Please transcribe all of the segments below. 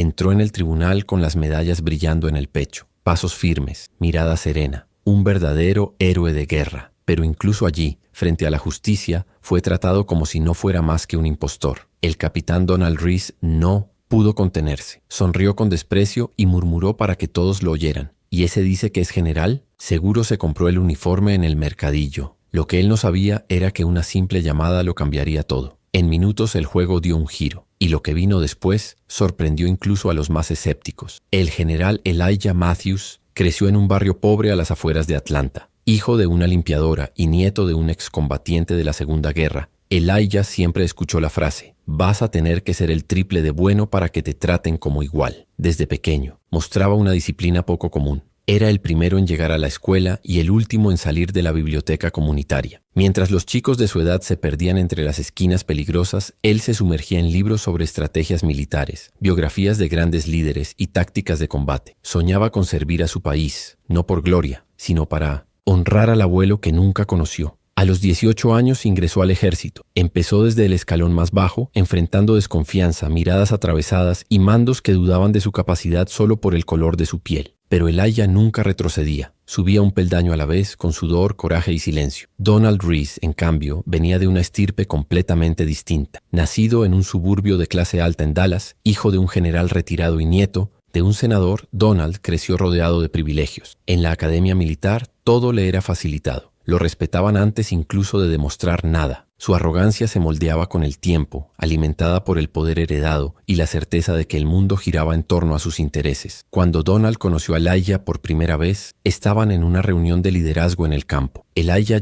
Entró en el tribunal con las medallas brillando en el pecho, pasos firmes, mirada serena, un verdadero héroe de guerra. Pero incluso allí, frente a la justicia, fue tratado como si no fuera más que un impostor. El capitán Donald Reese no pudo contenerse. Sonrió con desprecio y murmuró para que todos lo oyeran. ¿Y ese dice que es general? Seguro se compró el uniforme en el mercadillo. Lo que él no sabía era que una simple llamada lo cambiaría todo. En minutos el juego dio un giro, y lo que vino después sorprendió incluso a los más escépticos. El general Elijah Matthews creció en un barrio pobre a las afueras de Atlanta. Hijo de una limpiadora y nieto de un excombatiente de la Segunda Guerra, Elijah siempre escuchó la frase: vas a tener que ser el triple de bueno para que te traten como igual. Desde pequeño, mostraba una disciplina poco común. Era el primero en llegar a la escuela y el último en salir de la biblioteca comunitaria. Mientras los chicos de su edad se perdían entre las esquinas peligrosas, él se sumergía en libros sobre estrategias militares, biografías de grandes líderes y tácticas de combate. Soñaba con servir a su país, no por gloria, sino para honrar al abuelo que nunca conoció. A los 18 años ingresó al ejército. Empezó desde el escalón más bajo, enfrentando desconfianza, miradas atravesadas y mandos que dudaban de su capacidad solo por el color de su piel. Pero Elijah nunca retrocedía. Subía un peldaño a la vez, con sudor, coraje y silencio. Donald Reese, en cambio, venía de una estirpe completamente distinta. Nacido en un suburbio de clase alta en Dallas, hijo de un general retirado y nieto de un senador, Donald creció rodeado de privilegios. En la academia militar, todo le era facilitado. Lo respetaban antes incluso de demostrar nada. Su arrogancia se moldeaba con el tiempo, alimentada por el poder heredado y la certeza de que el mundo giraba en torno a sus intereses. Cuando Donald conoció a Elijah por primera vez, estaban en una reunión de liderazgo en el campo. Elijah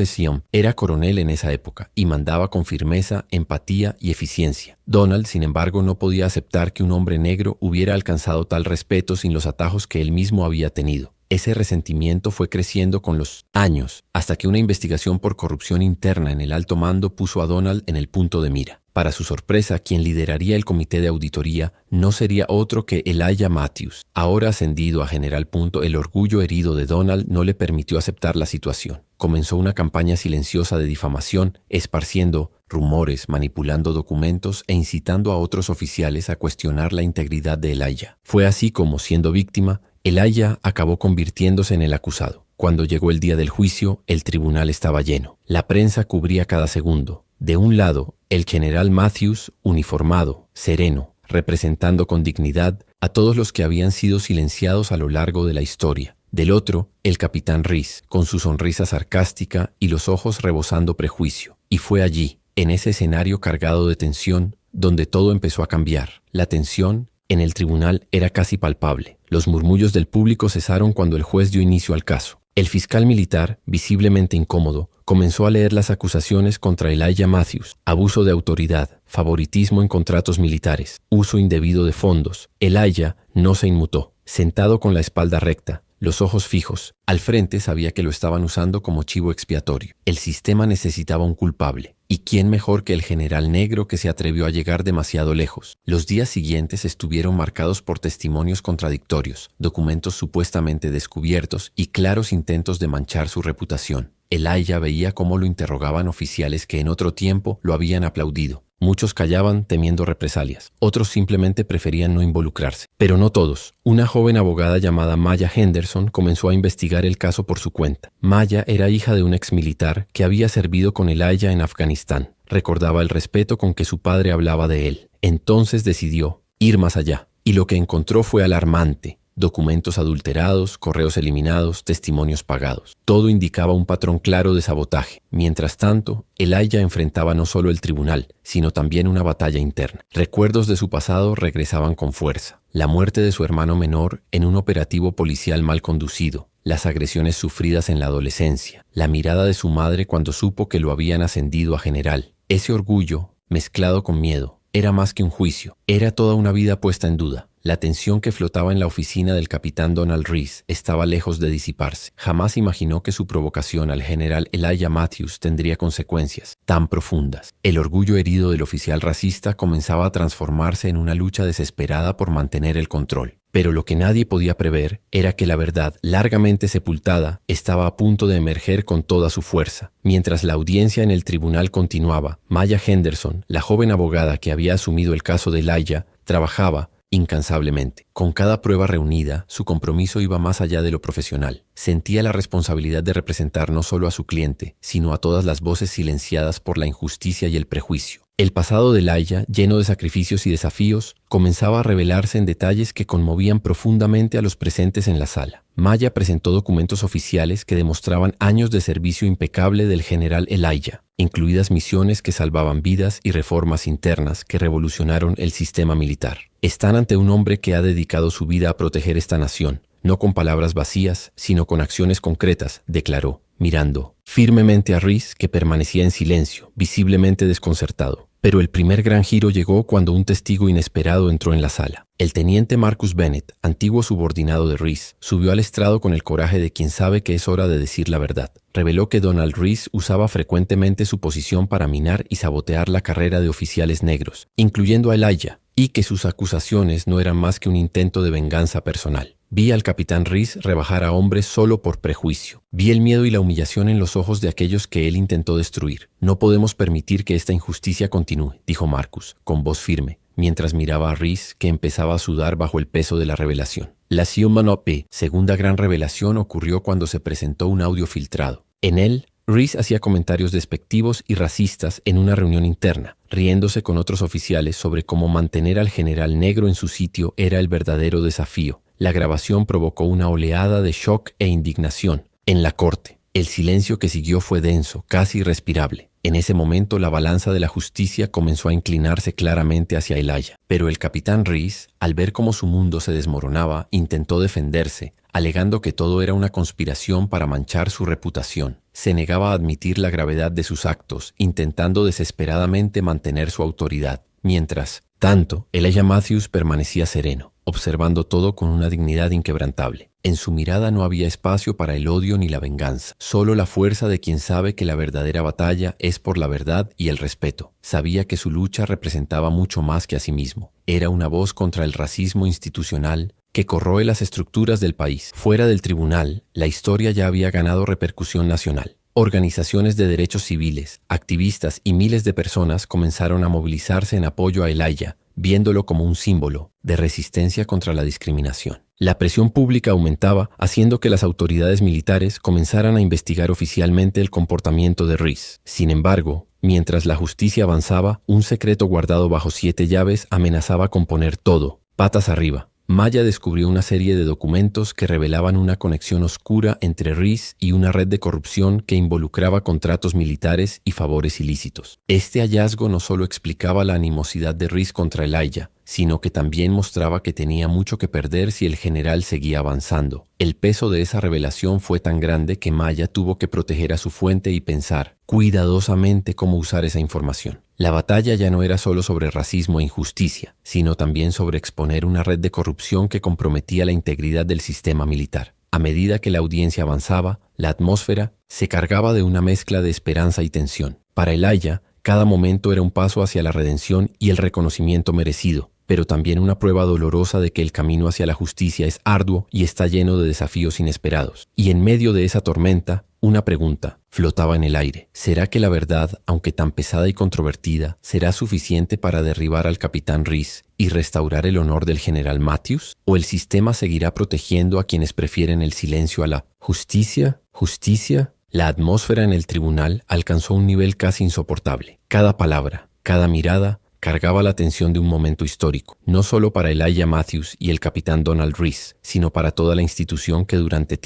Sion era coronel en esa época y mandaba con firmeza, empatía y eficiencia. Donald, sin embargo, no podía aceptar que un hombre negro hubiera alcanzado tal respeto sin los atajos que él mismo había tenido. Ese resentimiento fue creciendo con los años, hasta que una investigación por corrupción interna en el alto mando puso a Donald en el punto de mira. Para su sorpresa, quien lideraría el comité de auditoría no sería otro que Elijah Matthews. Ahora ascendido a general. El orgullo herido de Donald no le permitió aceptar la situación. Comenzó una campaña silenciosa de difamación, esparciendo rumores, manipulando documentos e incitando a otros oficiales a cuestionar la integridad de Elijah. Fue así como, siendo víctima, Elijah acabó convirtiéndose en el acusado. Cuando llegó el día del juicio, el tribunal estaba lleno. La prensa cubría cada segundo. De un lado, el general Matthews, uniformado, sereno, representando con dignidad a todos los que habían sido silenciados a lo largo de la historia. Del otro, el capitán Reese, con su sonrisa sarcástica y los ojos rebosando prejuicio. Y fue allí, en ese escenario cargado de tensión, donde todo empezó a cambiar. La tensión en el tribunal era casi palpable. Los murmullos del público cesaron cuando el juez dio inicio al caso. El fiscal militar, visiblemente incómodo, comenzó a leer las acusaciones contra Elijah Matthews: abuso de autoridad, favoritismo en contratos militares, uso indebido de fondos. Elijah no se inmutó, sentado con la espalda recta, los ojos fijos. Al frente sabía que lo estaban usando como chivo expiatorio. El sistema necesitaba un culpable. ¿Y quién mejor que el general negro que se atrevió a llegar demasiado lejos? Los días siguientes estuvieron marcados por testimonios contradictorios, documentos supuestamente descubiertos y claros intentos de manchar su reputación. Elijah veía cómo lo interrogaban oficiales que en otro tiempo lo habían aplaudido. Muchos callaban temiendo represalias, otros simplemente preferían no involucrarse. Pero no todos. Una joven abogada llamada Maya Henderson comenzó a investigar el caso por su cuenta. Maya era hija de un exmilitar que había servido con Elijah en Afganistán. Recordaba el respeto con que su padre hablaba de él. Entonces decidió ir más allá. Y lo que encontró fue alarmante. Documentos adulterados, correos eliminados, testimonios pagados. Todo indicaba un patrón claro de sabotaje. Mientras tanto, Elijah enfrentaba no solo el tribunal, sino también una batalla interna. Recuerdos de su pasado regresaban con fuerza. La muerte de su hermano menor en un operativo policial mal conducido, las agresiones sufridas en la adolescencia, la mirada de su madre cuando supo que lo habían ascendido a general. Ese orgullo, mezclado con miedo, era más que un juicio, era toda una vida puesta en duda. La tensión que flotaba en la oficina del capitán Donald Reese estaba lejos de disiparse. Jamás imaginó que su provocación al general Elijah Matthews tendría consecuencias tan profundas. El orgullo herido del oficial racista comenzaba a transformarse en una lucha desesperada por mantener el control. Pero lo que nadie podía prever era que la verdad, largamente sepultada, estaba a punto de emerger con toda su fuerza. Mientras la audiencia en el tribunal continuaba, Maya Henderson, la joven abogada que había asumido el caso de Elijah, trabajaba incansablemente. Con cada prueba reunida, su compromiso iba más allá de lo profesional. Sentía la responsabilidad de representar no solo a su cliente, sino a todas las voces silenciadas por la injusticia y el prejuicio. El pasado de Elijah, lleno de sacrificios y desafíos, comenzaba a revelarse en detalles que conmovían profundamente a los presentes en la sala. Maya presentó documentos oficiales que demostraban años de servicio impecable del general Elijah, incluidas misiones que salvaban vidas y reformas internas que revolucionaron el sistema militar. Están ante un hombre que ha dedicado su vida a proteger esta nación, no con palabras vacías, sino con acciones concretas, declaró, mirando firmemente a Reese, que permanecía en silencio, visiblemente desconcertado. Pero el primer gran giro llegó cuando un testigo inesperado entró en la sala. El teniente Marcus Bennett, antiguo subordinado de Reese, subió al estrado con el coraje de quien sabe que es hora de decir la verdad. Reveló que Donald Reese usaba frecuentemente su posición para minar y sabotear la carrera de oficiales negros, incluyendo a Elijah, y que sus acusaciones no eran más que un intento de venganza personal. Vi al capitán Reese rebajar a hombres solo por prejuicio. Vi el miedo y la humillación en los ojos de aquellos que él intentó destruir. No podemos permitir que esta injusticia continúe, dijo Marcus, con voz firme, mientras miraba a Reese, que empezaba a sudar bajo el peso de la revelación. La Siumanope, segunda gran revelación, ocurrió cuando se presentó un audio filtrado. En él, Reese hacía comentarios despectivos y racistas en una reunión interna, riéndose con otros oficiales sobre cómo mantener al general negro en su sitio era el verdadero desafío. La grabación provocó una oleada de shock e indignación en la corte. El silencio que siguió fue denso, casi irrespirable. En ese momento la balanza de la justicia comenzó a inclinarse claramente hacia Elijah. Pero el capitán Reese, al ver cómo su mundo se desmoronaba, intentó defenderse, alegando que todo era una conspiración para manchar su reputación. Se negaba a admitir la gravedad de sus actos, intentando desesperadamente mantener su autoridad. Mientras tanto, Elijah Matthews permanecía sereno, observando todo con una dignidad inquebrantable. En su mirada no había espacio para el odio ni la venganza, solo la fuerza de quien sabe que la verdadera batalla es por la verdad y el respeto. Sabía que su lucha representaba mucho más que a sí mismo. Era una voz contra el racismo institucional que corroe las estructuras del país. Fuera del tribunal, la historia ya había ganado repercusión nacional. Organizaciones de derechos civiles, activistas y miles de personas comenzaron a movilizarse en apoyo a Elijah, viéndolo como un símbolo de resistencia contra la discriminación. La presión pública aumentaba, haciendo que las autoridades militares comenzaran a investigar oficialmente el comportamiento de Reese. Sin embargo, mientras la justicia avanzaba, un secreto guardado bajo 7 llaves amenazaba con poner todo patas arriba. Maya descubrió una serie de documentos que revelaban una conexión oscura entre Reese y una red de corrupción que involucraba contratos militares y favores ilícitos. Este hallazgo no solo explicaba la animosidad de Reese contra Elijah, sino que también mostraba que tenía mucho que perder si el general seguía avanzando. El peso de esa revelación fue tan grande que Maya tuvo que proteger a su fuente y pensar cuidadosamente cómo usar esa información. La batalla ya no era solo sobre racismo e injusticia, sino también sobre exponer una red de corrupción que comprometía la integridad del sistema militar. A medida que la audiencia avanzaba, la atmósfera se cargaba de una mezcla de esperanza y tensión. Para Elijah, cada momento era un paso hacia la redención y el reconocimiento merecido, pero también una prueba dolorosa de que el camino hacia la justicia es arduo y está lleno de desafíos inesperados. Y en medio de esa tormenta, una pregunta flotaba en el aire. ¿Será que la verdad, aunque tan pesada y controvertida, será suficiente para derribar al capitán Reese y restaurar el honor del general Matthews? ¿O el sistema seguirá protegiendo a quienes prefieren el silencio a la justicia? ¿Justicia? La atmósfera en el tribunal alcanzó un nivel casi insoportable. Cada palabra, cada mirada, cargaba la tensión de un momento histórico, no solo para Elijah Matthews y el capitán Donald Reese, sino para toda la institución que durante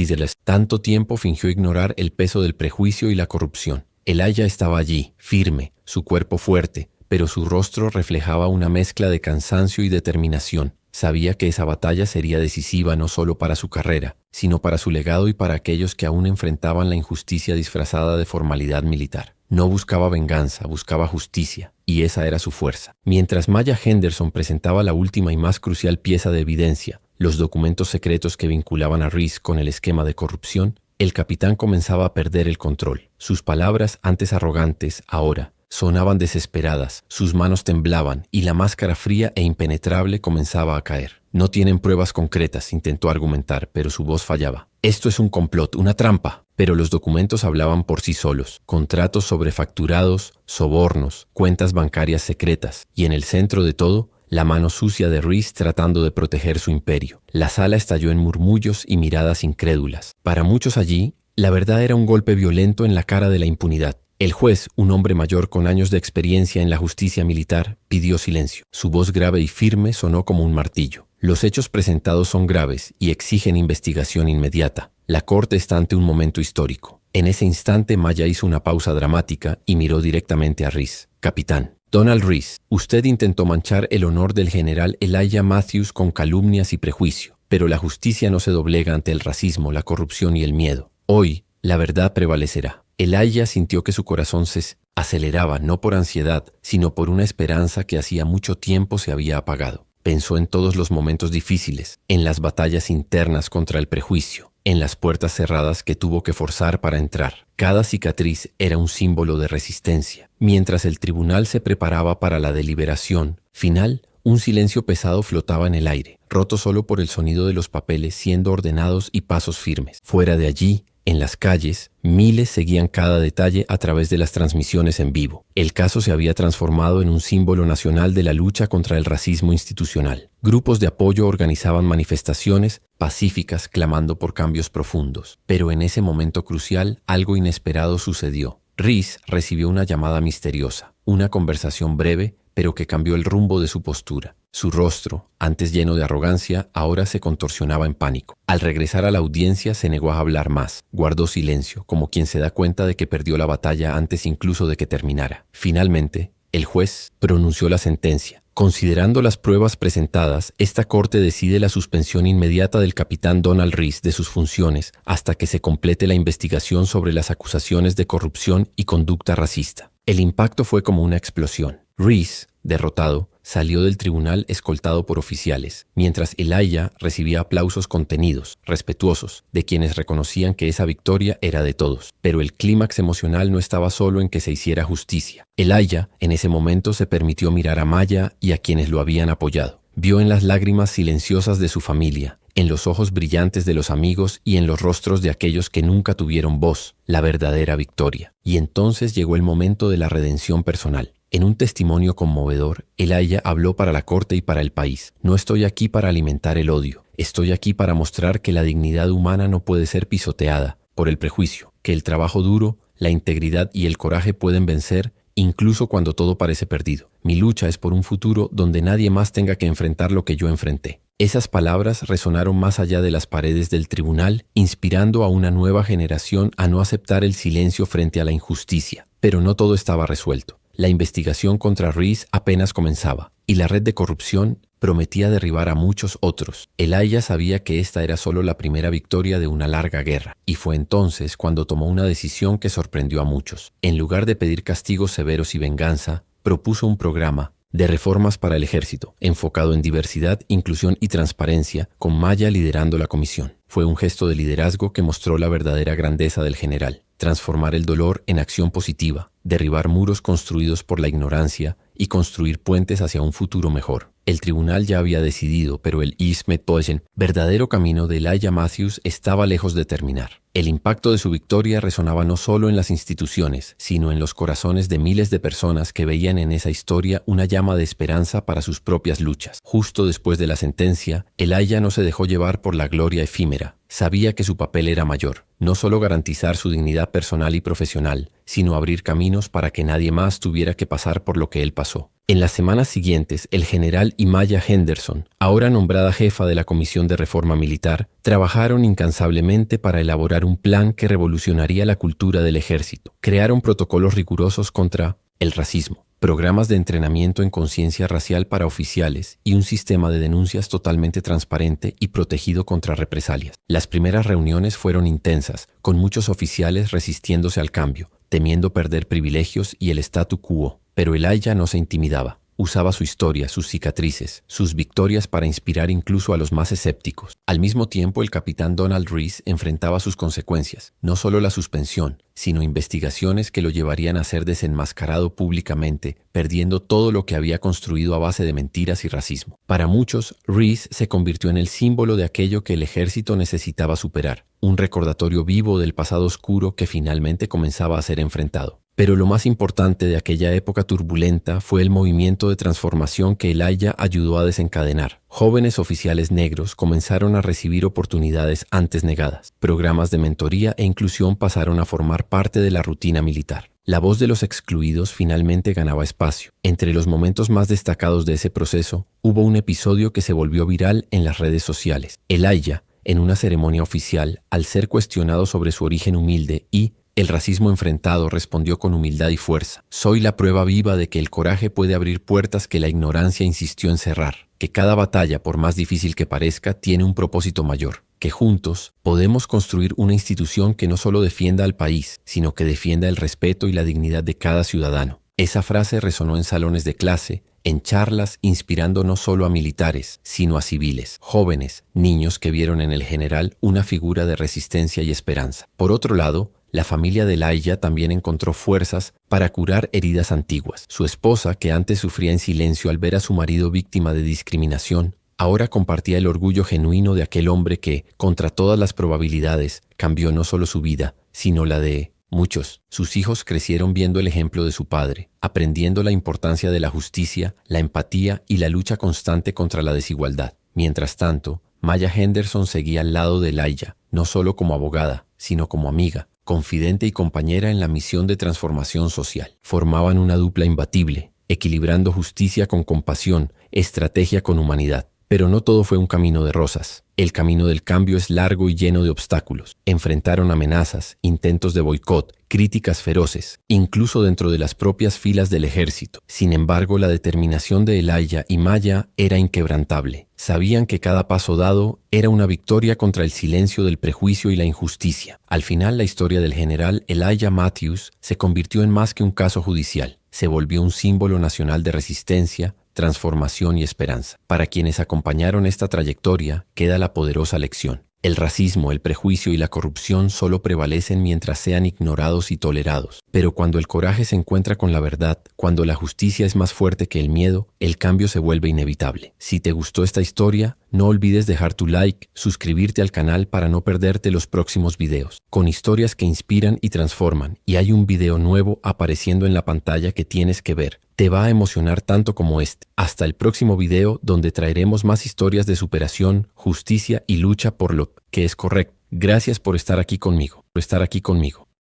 tanto tiempo fingió ignorar el peso del prejuicio y la corrupción. Elijah estaba allí, firme, su cuerpo fuerte, pero su rostro reflejaba una mezcla de cansancio y determinación. Sabía que esa batalla sería decisiva no solo para su carrera, sino para su legado y para aquellos que aún enfrentaban la injusticia disfrazada de formalidad militar. No buscaba venganza, buscaba justicia, y esa era su fuerza. Mientras Maya Henderson presentaba la última y más crucial pieza de evidencia, los documentos secretos que vinculaban a Reese con el esquema de corrupción, el capitán comenzaba a perder el control. Sus palabras, antes arrogantes, ahora sonaban desesperadas, sus manos temblaban y la máscara fría e impenetrable comenzaba a caer. No tienen pruebas concretas, intentó argumentar, pero su voz fallaba. Esto es un complot, una trampa. Pero los documentos hablaban por sí solos. Contratos sobrefacturados, sobornos, cuentas bancarias secretas y en el centro de todo, la mano sucia de Reese tratando de proteger su imperio. La sala estalló en murmullos y miradas incrédulas. Para muchos allí, la verdad era un golpe violento en la cara de la impunidad. El juez, un hombre mayor con años de experiencia en la justicia militar, pidió silencio. Su voz grave y firme sonó como un martillo. Los hechos presentados son graves y exigen investigación inmediata. La corte está ante un momento histórico. En ese instante, Maya hizo una pausa dramática y miró directamente a Reese. Capitán. Donald Reese, usted intentó manchar el honor del general Elijah Matthews con calumnias y prejuicio, pero la justicia no se doblega ante el racismo, la corrupción y el miedo. Hoy, la verdad prevalecerá. Elijah sintió que su corazón se aceleraba no por ansiedad, sino por una esperanza que hacía mucho tiempo se había apagado. Pensó en todos los momentos difíciles, en las batallas internas contra el prejuicio, en las puertas cerradas que tuvo que forzar para entrar. Cada cicatriz era un símbolo de resistencia. Mientras el tribunal se preparaba para la deliberación final, un silencio pesado flotaba en el aire, roto solo por el sonido de los papeles siendo ordenados y pasos firmes. Fuera de allí, en las calles, miles seguían cada detalle a través de las transmisiones en vivo. El caso se había transformado en un símbolo nacional de la lucha contra el racismo institucional. Grupos de apoyo organizaban manifestaciones pacíficas clamando por cambios profundos. Pero en ese momento crucial, algo inesperado sucedió. Reese recibió una llamada misteriosa, una conversación breve, pero que cambió el rumbo de su postura. Su rostro, antes lleno de arrogancia, ahora se contorsionaba en pánico. Al regresar a la audiencia se negó a hablar más. Guardó silencio, como quien se da cuenta de que perdió la batalla antes incluso de que terminara. Finalmente, el juez pronunció la sentencia. Considerando las pruebas presentadas, esta corte decide la suspensión inmediata del capitán Donald Reese de sus funciones hasta que se complete la investigación sobre las acusaciones de corrupción y conducta racista. El impacto fue como una explosión. Reese, derrotado, salió del tribunal escoltado por oficiales, mientras Elijah recibía aplausos contenidos, respetuosos, de quienes reconocían que esa victoria era de todos. Pero el clímax emocional no estaba solo en que se hiciera justicia. Elijah, en ese momento, se permitió mirar a Maya y a quienes lo habían apoyado. Vio en las lágrimas silenciosas de su familia, en los ojos brillantes de los amigos y en los rostros de aquellos que nunca tuvieron voz, la verdadera victoria. Y entonces llegó el momento de la redención personal. En un testimonio conmovedor, Elijah habló para la corte y para el país. No estoy aquí para alimentar el odio. Estoy aquí para mostrar que la dignidad humana no puede ser pisoteada por el prejuicio, que el trabajo duro, la integridad y el coraje pueden vencer incluso cuando todo parece perdido. Mi lucha es por un futuro donde nadie más tenga que enfrentar lo que yo enfrenté. Esas palabras resonaron más allá de las paredes del tribunal, inspirando a una nueva generación a no aceptar el silencio frente a la injusticia. Pero no todo estaba resuelto. La investigación contra Reese apenas comenzaba, y la red de corrupción prometía derribar a muchos otros. Elijah sabía que esta era solo la primera victoria de una larga guerra, y fue entonces cuando tomó una decisión que sorprendió a muchos. En lugar de pedir castigos severos y venganza, propuso un programa de reformas para el ejército, enfocado en diversidad, inclusión y transparencia, con Maya liderando la comisión. Fue un gesto de liderazgo que mostró la verdadera grandeza del general. Transformar el dolor en acción positiva, derribar muros construidos por la ignorancia y construir puentes hacia un futuro mejor. El tribunal ya había decidido, pero el East Metropolitan, verdadero camino de Elijah Matthews, estaba lejos de terminar. El impacto de su victoria resonaba no solo en las instituciones, sino en los corazones de miles de personas que veían en esa historia una llama de esperanza para sus propias luchas. Justo después de la sentencia, Elijah no se dejó llevar por la gloria efímera. Sabía que su papel era mayor, no solo garantizar su dignidad personal y profesional, sino abrir caminos para que nadie más tuviera que pasar por lo que él pasó. En las semanas siguientes, el general Maya Henderson, ahora nombrada jefa de la Comisión de Reforma Militar, trabajaron incansablemente para elaborar un plan que revolucionaría la cultura del ejército. Crearon protocolos rigurosos contra el racismo, programas de entrenamiento en conciencia racial para oficiales y un sistema de denuncias totalmente transparente y protegido contra represalias. Las primeras reuniones fueron intensas, con muchos oficiales resistiéndose al cambio, temiendo perder privilegios y el statu quo. Pero Elijah no se intimidaba. Usaba su historia, sus cicatrices, sus victorias para inspirar incluso a los más escépticos. Al mismo tiempo, el capitán Donald Reese enfrentaba sus consecuencias, no solo la suspensión, sino investigaciones que lo llevarían a ser desenmascarado públicamente, perdiendo todo lo que había construido a base de mentiras y racismo. Para muchos, Reese se convirtió en el símbolo de aquello que el ejército necesitaba superar, un recordatorio vivo del pasado oscuro que finalmente comenzaba a ser enfrentado. Pero lo más importante de aquella época turbulenta fue el movimiento de transformación que Elijah ayudó a desencadenar. Jóvenes oficiales negros comenzaron a recibir oportunidades antes negadas. Programas de mentoría e inclusión pasaron a formar parte de la rutina militar. La voz de los excluidos finalmente ganaba espacio. Entre los momentos más destacados de ese proceso, hubo un episodio que se volvió viral en las redes sociales. Elijah, en una ceremonia oficial, al ser cuestionado sobre su origen humilde y el racismo enfrentado, respondió con humildad y fuerza: «Soy la prueba viva de que el coraje puede abrir puertas que la ignorancia insistió en cerrar, que cada batalla, por más difícil que parezca, tiene un propósito mayor, que juntos podemos construir una institución que no solo defienda al país, sino que defienda el respeto y la dignidad de cada ciudadano». Esa frase resonó en salones de clase, en charlas, inspirando no solo a militares, sino a civiles, jóvenes, niños que vieron en el general una figura de resistencia y esperanza. Por otro lado, la familia de Elijah también encontró fuerzas para curar heridas antiguas. Su esposa, que antes sufría en silencio al ver a su marido víctima de discriminación, ahora compartía el orgullo genuino de aquel hombre que, contra todas las probabilidades, cambió no solo su vida, sino la de muchos. Sus hijos crecieron viendo el ejemplo de su padre, aprendiendo la importancia de la justicia, la empatía y la lucha constante contra la desigualdad. Mientras tanto, Maya Henderson seguía al lado de Elijah, no solo como abogada, sino como amiga, confidente y compañera en la misión de transformación social. Formaban una dupla imbatible, equilibrando justicia con compasión, estrategia con humanidad. Pero no todo fue un camino de rosas. El camino del cambio es largo y lleno de obstáculos. Enfrentaron amenazas, intentos de boicot, críticas feroces, incluso dentro de las propias filas del ejército. Sin embargo, la determinación de Elijah y Maya era inquebrantable. Sabían que cada paso dado era una victoria contra el silencio del prejuicio y la injusticia. Al final, la historia del general Elijah Matthews se convirtió en más que un caso judicial. Se volvió un símbolo nacional de resistencia, transformación y esperanza. Para quienes acompañaron esta trayectoria, queda la poderosa lección: el racismo, el prejuicio y la corrupción solo prevalecen mientras sean ignorados y tolerados. Pero cuando el coraje se encuentra con la verdad, cuando la justicia es más fuerte que el miedo, el cambio se vuelve inevitable. Si te gustó esta historia, no olvides dejar tu like, suscribirte al canal para no perderte los próximos videos, con historias que inspiran y transforman. Y hay un video nuevo apareciendo en la pantalla que tienes que ver. Te va a emocionar tanto como este. Hasta el próximo video, donde traeremos más historias de superación, justicia y lucha por lo que es correcto. Gracias por estar aquí conmigo.